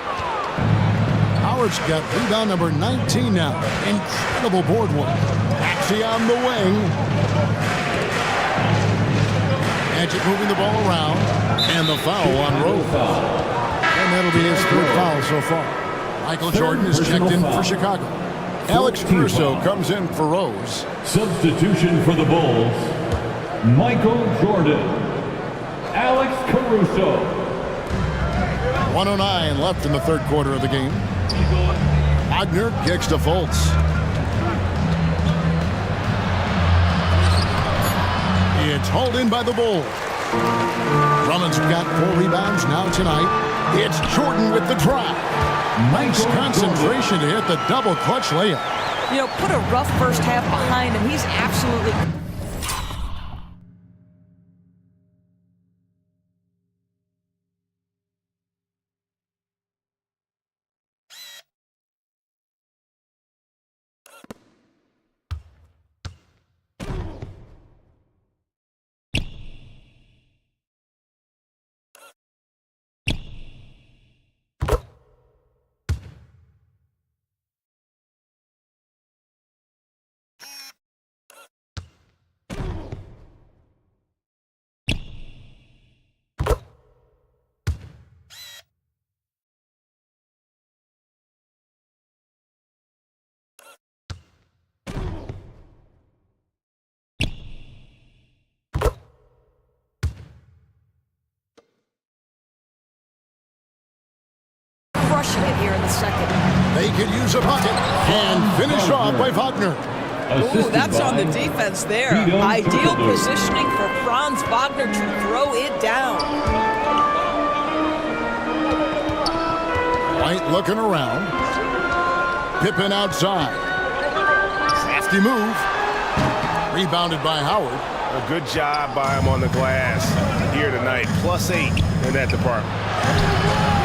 Howard's got rebound number 19 now. Incredible board work. Maxey on the wing. Magic moving the ball around. And the foul on Rose. And that'll be his 3rd foul so far. Michael Jordan is checked in for Chicago. Alex Caruso comes in for Rose. Substitution for the Bulls, Michael Jordan, Alex Caruso. 1:09 left in the third quarter of the game. Wagner kicks to Fultz. It's hauled in by the Bulls. Drummond's got 4 rebounds now tonight. It's Jordan with the drive. Nice concentration to hit the double clutch layup. You know, put a rough first half behind him. He's absolutely finishing it here in the second. They could use a bucket and finish off by Wagner. Ooh, that's on the defense there. Ideal positioning for Franz Wagner to throw it down. White looking around. Pippen outside. Crafty move. Rebounded by Howard. A good job by him on the glass here tonight. +8 in that department.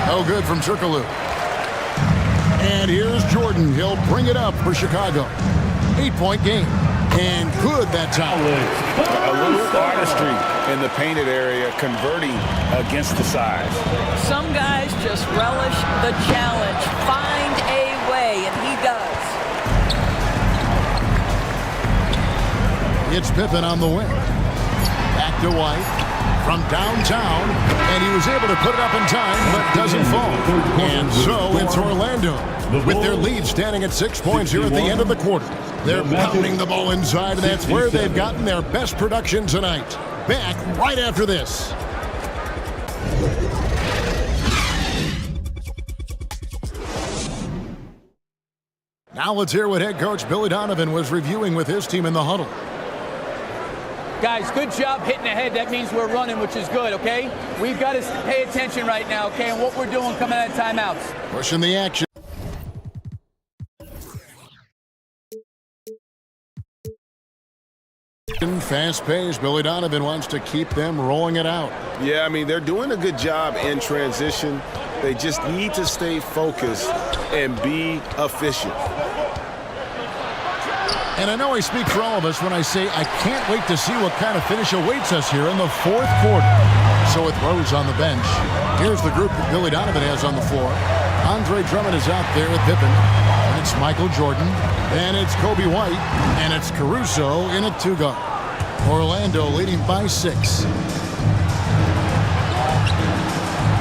No good from Chirkaloo. And here's Jordan. He'll bring it up for Chicago. 8-point game. And good that time. A little artistry in the painted area, converting against the size. Some guys just relish the challenge. Find a way, and he does. It's Pippen on the wing. Back to White from downtown, and he was able to put it up in time, but doesn't fall. And so it's Orlando with their lead standing at 6 points here at the end of the quarter. They're pounding the ball inside, and that's where they've gotten their best production tonight. Back right after this. Now let's hear what head coach Billy Donovan was reviewing with his team in the huddle. Guys, good job hitting ahead. That means we're running, which is good, okay? We've got to pay attention right now, okay, and what we're doing coming out of timeouts. Pushing the action. Fast pace. Billy Donovan wants to keep them rolling it out. Yeah, I mean, they're doing a good job in transition. They just need to stay focused and be efficient. And I know I speak for all of us when I say I can't wait to see what kind of finish awaits us here in the fourth quarter. So with Rose on the bench, here's the group that Billy Donovan has on the floor. Andre Drummond is out there with Pippen. It's Michael Jordan, and it's Kobe White, and it's Caruso in at 2 guard. Orlando leading by 6.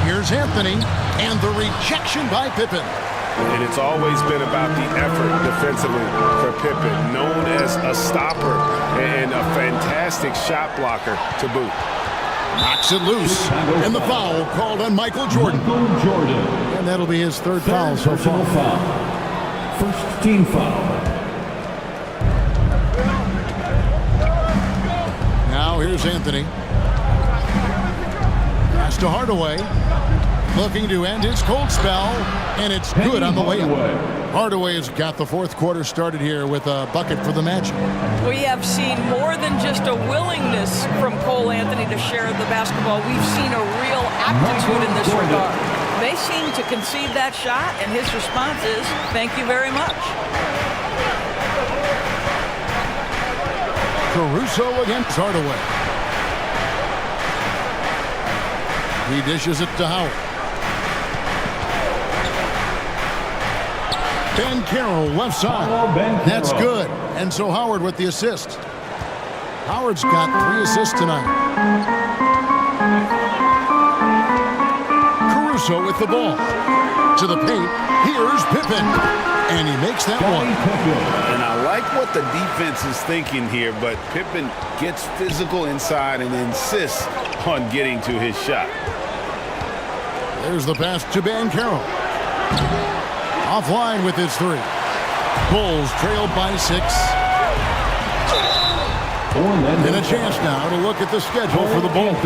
Here's Anthony, and the rejection by Pippen. And it's always been about the effort defensively for Pippen, known as a stopper and a fantastic shot blocker to boot. Knocks it loose, and the foul called on Michael Jordan. And that'll be his third foul so far. First team foul. Now here's Anthony. Pass to Hardaway. Looking to end his cold spell, and it's good on the layup. Hardaway has got the fourth quarter started here with a bucket for the Magic. We have seen more than just a willingness from Cole Anthony to share the basketball. We've seen a real aptitude in this regard. They seem to concede that shot, and his response is, thank you very much. Caruso against Hardaway. He dishes it to Howard. Ben Carroll left side. That's good. And so Howard with the assist. Howard's got 3 assists tonight. Caruso with the ball. To the paint. Here's Pippen. And he makes that one. And I like what the defense is thinking here, but Pippen gets physical inside and insists on getting to his shot. There's the pass to Ben Carroll. Offline with his 3. Bulls trailed by 6. And a chance now to look at the schedule for the Bulls.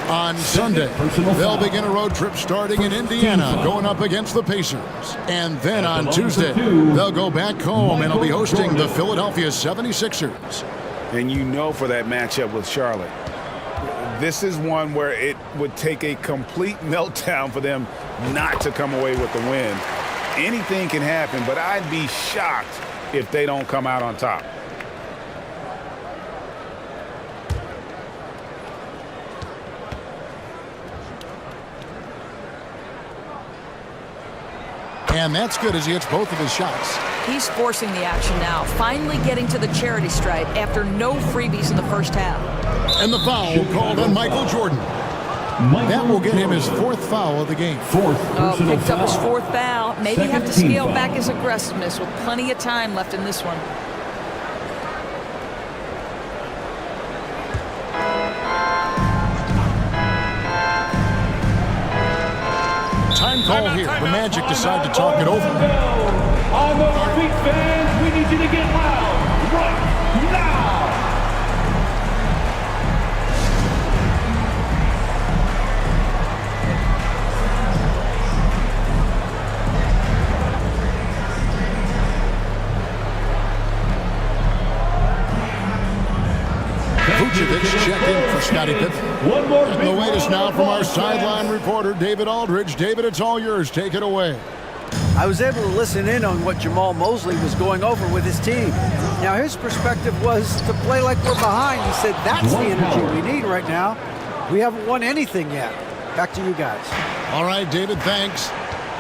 On Sunday, they'll begin a road trip starting in Indiana, going up against the Pacers. And then on Tuesday, they'll go back home and will be hosting the Philadelphia 76ers. And you know for that matchup with Charlotte, this is one where it would take a complete meltdown for them not to come away with the win. Anything can happen, but I'd be shocked if they don't come out on top. And that's good as he hits both of his shots. He's forcing the action now, finally getting to the charity stripe after no freebies in the first half. And the foul called on Michael Jordan. That will get him his 4th foul of the game. Picked up his 4th foul. Maybe have to scale back his aggressiveness with plenty of time left in this one. time call here. The Magic decide to talk it over. On those feet, fans, we need you to get loud right now. Vucevic checked in for Scottie Pippen. One more And the latest now from our sideline reporter, David Aldridge. David, it's all yours. Take it away. I was able to listen in on what Jamal Mosley was going over with his team. Now, his perspective was to play like we're behind. He said that's the energy we need right now. We haven't won anything yet. Back to you guys. All right, David, thanks.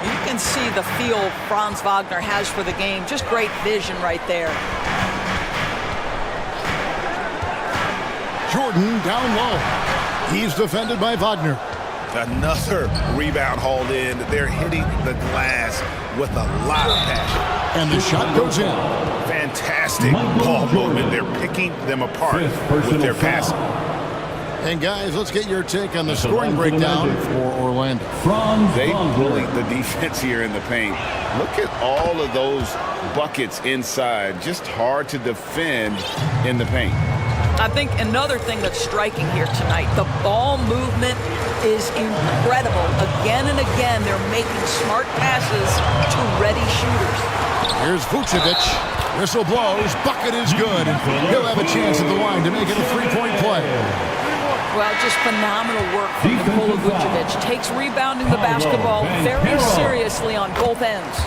You can see the feel Franz Wagner has for the game. Just great vision right there. Jordan down low. He's defended by Wagner. Another rebound hauled in. They're hitting the glass with a lot of passion. And the shot goes in. Fantastic ball movement. They're picking them apart with their passing. And guys, let's get your take on the scoring breakdown for Orlando. They bullied the defense here in the paint. Look at all of those buckets inside. Just hard to defend in the paint. I think another thing that's striking here tonight, the ball movement is incredible. Again and again, they're making smart passes to ready shooters. Here's Vucevic. Whistle blows. Bucket is good. He'll have a chance at the line to make it a three-point play. Well, just phenomenal work from Nikola Vucevic. Takes rebounding the basketball very seriously on both ends.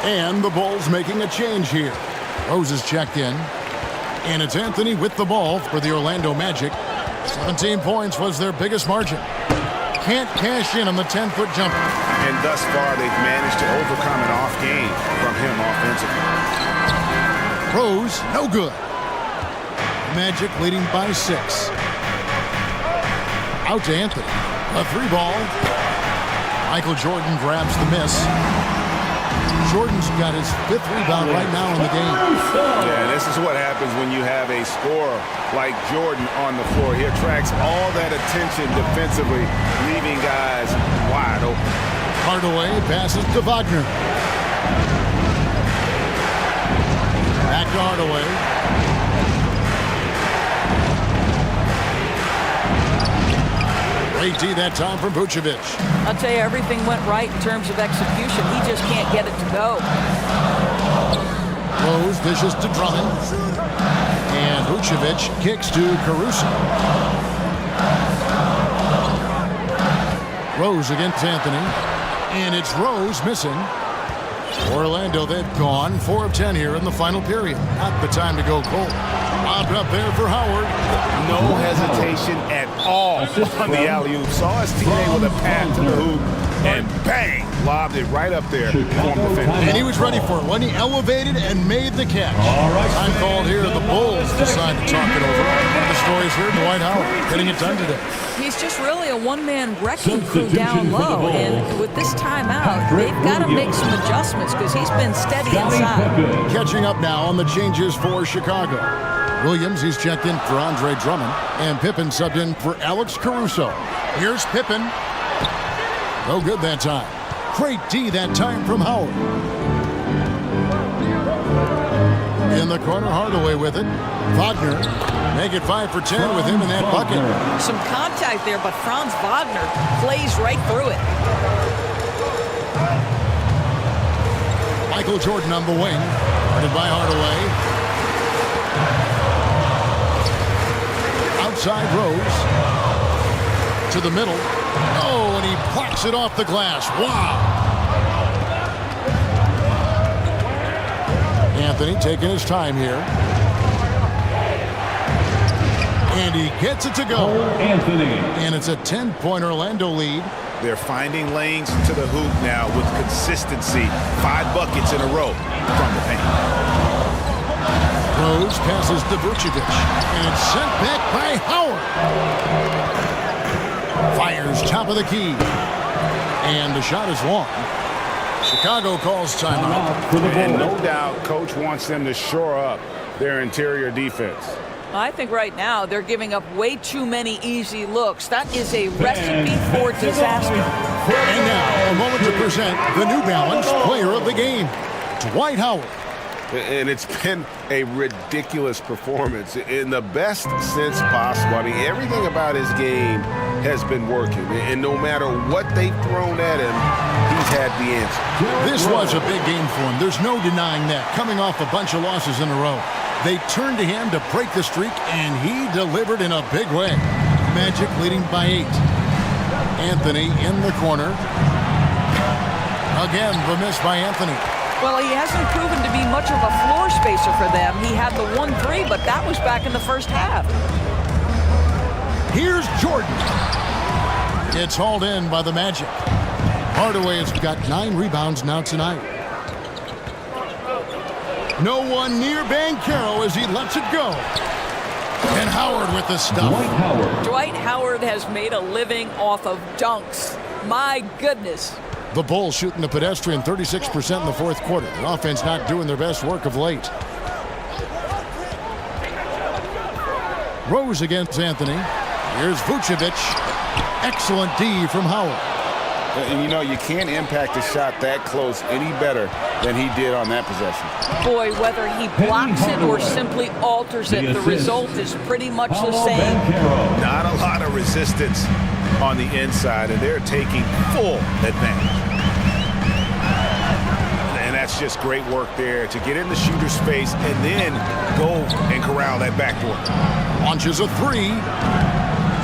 And the Bulls making a change here. Rose is checked in. And it's Anthony with the ball for the Orlando Magic. 17 points was their biggest margin. Can't cash in on the 10-foot jumper. And thus far, they've managed to overcome an off game from him offensively. Rose, no good. Magic leading by 6. Out to Anthony. A 3-ball. Michael Jordan grabs the miss. Jordan's got his 5th rebound right now in the game. Yeah, this is what happens when you have a scorer like Jordan on the floor. He attracts all that attention defensively, leaving guys wide open. Hardaway passes to Wagner. Back to Hardaway. Great D that time from Vucevic. I'll tell you, everything went right in terms of execution. He just can't get it to go. Rose dishes to Drummond. And Vucevic kicks to Caruso. Rose against Anthony. And it's Rose missing. Orlando, they've gone 4 of 10 here in the final period. Not the time to go cold. Lobbed up there for Howard. No hesitation at all on the alley-oop. Saw his teammate with a pass to the hoop, and bang, lobbed it right up there. And he was ready for it when he elevated and made the catch. Time called here. The Bulls decide to talk it over. One of the stories here, Dwight Howard getting it done today. He's just really a one-man wrecking crew down low. And with this timeout, they've got to make some adjustments because he's been steady inside. Catching up now on the changes for Chicago. Williams, he's checked in for Andre Drummond. And Pippen subbed in for Alex Caruso. Here's Pippen. No good that time. Great D that time from Howard. In the corner, Hardaway with it. Wagner, make it 5 for 10 with him in that bucket. Some contact there, but Franz Wagner plays right through it. Michael Jordan on the wing. Guarded by Hardaway. Outside Rose. To the middle. Oh, and he blocks it off the glass. Wow. Anthony taking his time here. And he gets it to go. Anthony. And it's a 10-point Orlando lead. They're finding lanes to the hoop now with consistency. 5 buckets in a row from the paint. Rose passes to Vucevic. And it's sent back by Howard. Fires top of the key. And the shot is long. Chicago calls timeout. And no doubt, Coach wants them to shore up their interior defense. I think right now they're giving up way too many easy looks. That is a recipe for disaster. And now, a moment to present the New Balance Player of the Game, Dwight Howard. And it's been a ridiculous performance in the best sense possible. I mean, everything about his game has been working. And no matter what they've thrown at him, he's had the answer. This was a big game for him. There's no denying that. Coming off a bunch of losses in a row. They turned to him to break the streak, and he delivered in a big way. Magic leading by 8. Anthony in the corner. Again, the miss by Anthony. Well, he hasn't proven to be much of a floor spacer for them. He had the 1-3, but that was back in the first half. Here's Jordan. It's hauled in by the Magic. Hardaway has got 9 rebounds now tonight. No one near Banchero as he lets it go. And Howard with the stuff. Dwight Howard has made a living off of dunks. My goodness. The Bulls shooting the pedestrian 36% in the fourth quarter. The offense not doing their best work of late. Rose against Anthony. Here's Vucevic. Excellent D from Howard. And you know, you can't impact a shot that close any better than he did on that possession. Boy, whether he blocks it or simply alters it, the result is pretty much the same. Not a lot of resistance on the inside, and they're taking full advantage. And that's just great work there to get in the shooter's face and then go and corral that backboard. Launches a 3.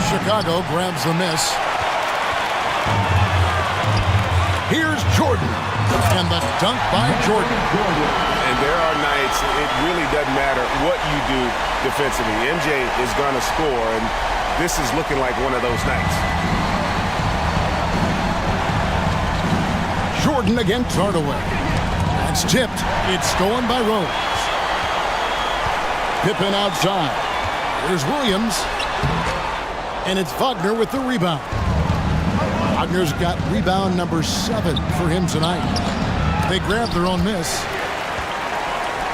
Chicago grabs the miss. Here's Jordan. And the dunk by Jordan. And there are nights it really doesn't matter what you do defensively. MJ is going to score, and this is looking like one of those nights. Jordan against Hardaway. That's tipped. It's stolen by Rose. Pippen outside. Here's Williams. And it's Wagner with the rebound. Wagner's got rebound number 7 for him tonight. They grab their own miss.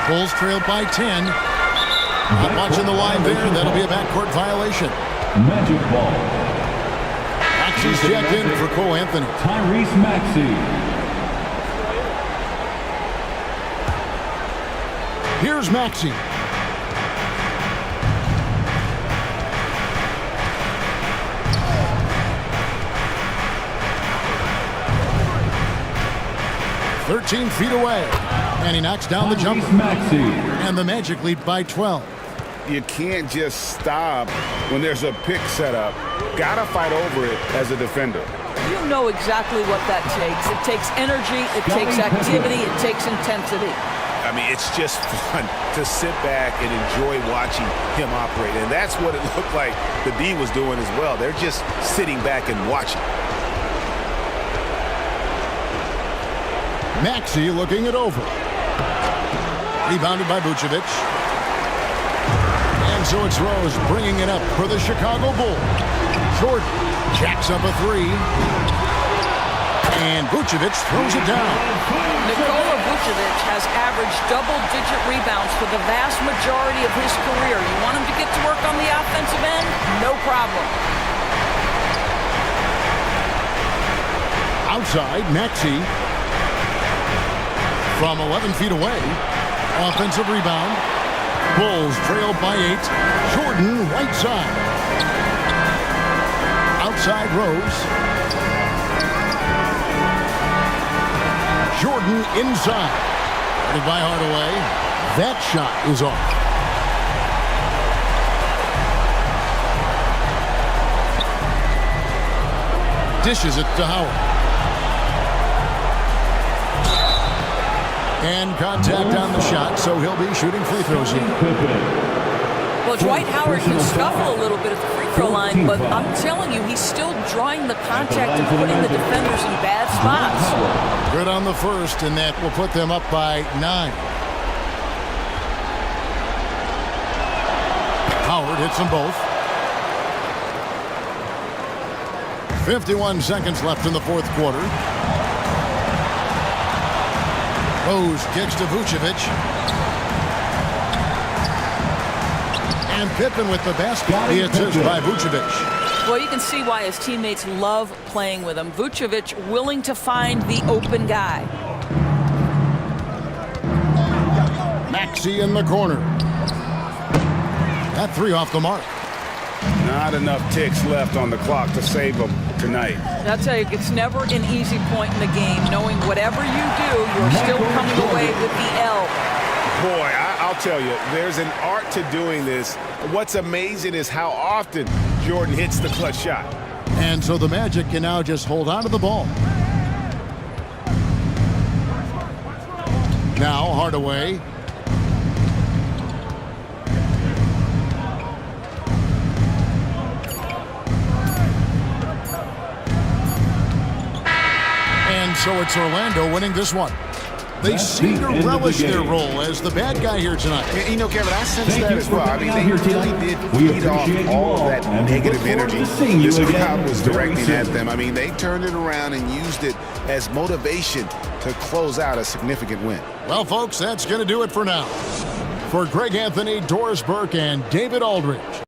Bulls trailed by 10. Not watching the line there. That'll be a backcourt violation. Magic ball. Maxey's checked in for Cole Anthony. Tyrese Maxey. Here's Maxey. "13 feet away, and he knocks down the jumper. And the Magic lead by 12. You can't just stop when there's a pick set up. Gotta fight over it as a defender. You know exactly what that takes. It takes energy, it takes activity, it takes intensity. I mean, it's just fun to sit back and enjoy watching him operate. And that's what it looked like the D was doing as well. They're just sitting back and watching. Maxey looking it over. Rebounded by Vucevic. And so it's Rose bringing it up for the Chicago Bulls. Jordan jacks up a 3. And Vucevic throws it down. Nikola Vucevic has averaged double-digit rebounds for the vast majority of his career. You want him to get to work on the offensive end? No problem. Outside, Maxey. From 11 feet away. Offensive rebound. Bulls trailed by 8. Jordan right side. Outside Rose. Jordan inside. Guarded by Hardaway. That shot is off. Dishes it to Howard. And contact on the shot, so he'll be shooting free throws here. Well, Dwight Howard can scuffle a little bit at the free throw line, but I'm telling you, he's still drawing the contact and putting the defenders in bad spots. Good on the first, and that will put them up by 9. Howard hits them both. 51 seconds left in the fourth quarter. Rose kicks to Vucevic. And Pippen with the basket. The assist by Vucevic. Well, you can see why his teammates love playing with him. Vucevic willing to find the open guy. Maxey in the corner. That three off the mark. Not enough ticks left on the clock to save them tonight. I'll tell you, it's never an easy point in the game, knowing whatever you do, you're still coming away with the L. Boy, I'll tell you, there's an art to doing this. What's amazing is how often Jordan hits the clutch shot. And so the Magic can now just hold on to the ball. Now Hardaway. And so it's Orlando winning this one. They seem to relish their role as the bad guy here tonight. You know, Kevin, I sense that as well. I mean, they really did feed off all of that negative energy this crowd was directing at them. I mean, they turned it around and used it as motivation to close out a significant win. Well, folks, that's going to do it for now. For Greg Anthony, Doris Burke, and David Aldridge,